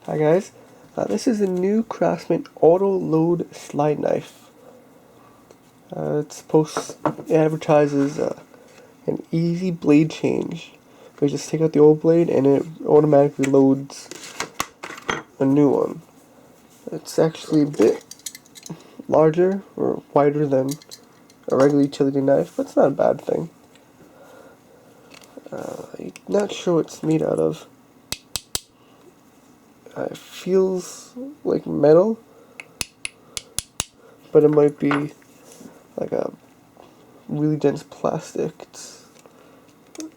Hi guys, this is a new Craftsman auto load slide knife. It advertises an easy blade change. You just take out the old blade and it automatically loads a new one. It's actually a bit larger or wider than a regular utility knife, but it's not a bad thing. I'm not sure what it's made out of. It feels like metal, but it might be like a really dense plastic. I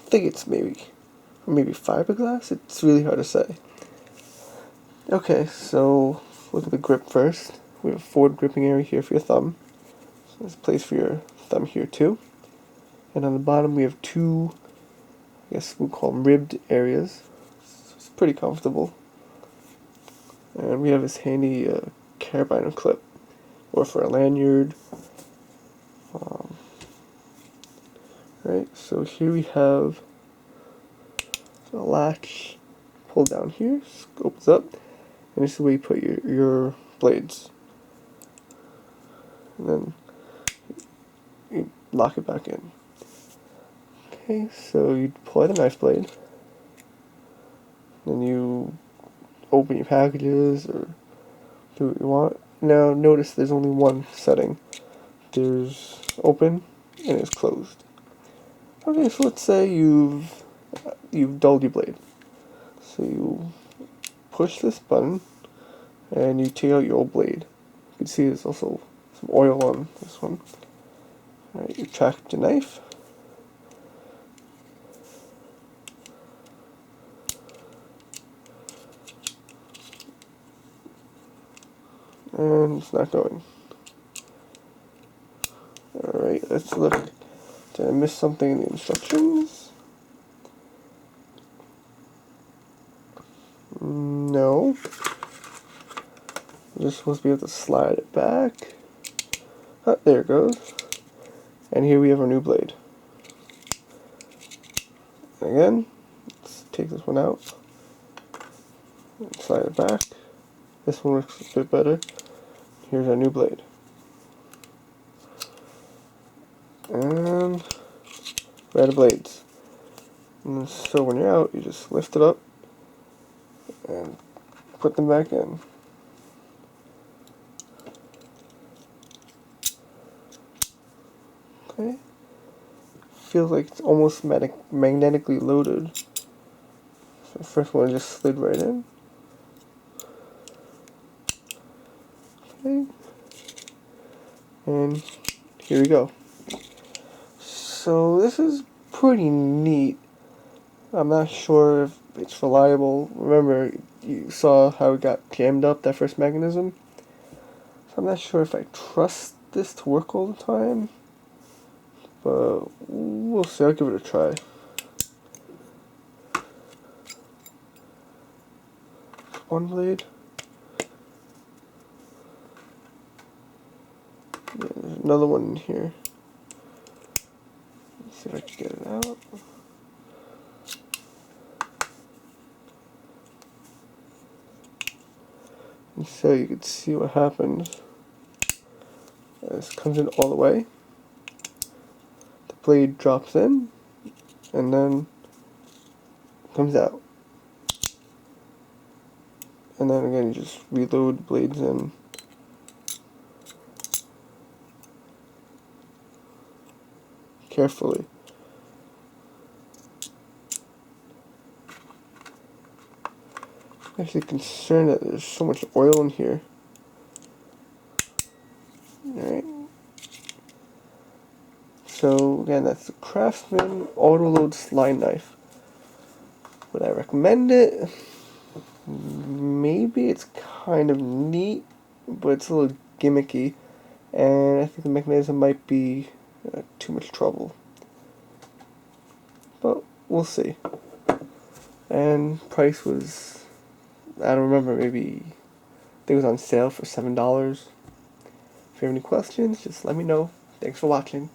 think it's maybe fiberglass. It's really hard to say. Okay, so look at the grip first. We have a forward gripping area here for your thumb. So there's a place for your thumb here too. And on the bottom we have two, I guess we'll call them ribbed areas. So it's pretty comfortable. And we have this handy carabiner clip, or for a lanyard. Right, so here we have a latch. Pull down here, opens up, and this is where you put your blades. And then you lock it back in. Okay, so you deploy the knife blade. Then you open your packages or do what you want. Now notice there's only one setting. There's open and it's closed. Okay, so let's say you've dulled your blade. So you push this button and you take out your old blade. You can see there's also some oil on this one. Alright, you retract your knife. And it's not going. Alright, let's look. Did I miss something in the instructions? No. You're just supposed to be able to slide it back. Oh, there it goes. And here we have our new blade. Again, let's take this one out. Slide it back. This one works a bit better. Here's our new blade. And we're out of blades. And so when you're out, you just lift it up and put them back in. Okay. Feels like it's almost magnetically loaded. So the first one just slid right in. Okay. And here we go. So this is pretty neat. I'm not sure if it's reliable. Remember, you saw how it got jammed up, that first mechanism? So I'm not sure if I trust this to work all the time. But we'll see, I'll give it a try. One blade. Yeah, there's another one in here. Let's see if I can get it out. And so you can see what happens. This comes in all the way. The blade drops in, and then comes out. And then again, you just reload the blades in. Carefully. I'm actually concerned that there's so much oil in here. Alright. So again, that's the Craftsman auto load slide knife. Would I recommend it? Maybe. It's kind of neat, but it's a little gimmicky, and I think the mechanism might be too much trouble. But we'll see. And price was, I don't remember, maybe I think it was on sale for $7. If you have any questions, just let me know. Thanks for watching.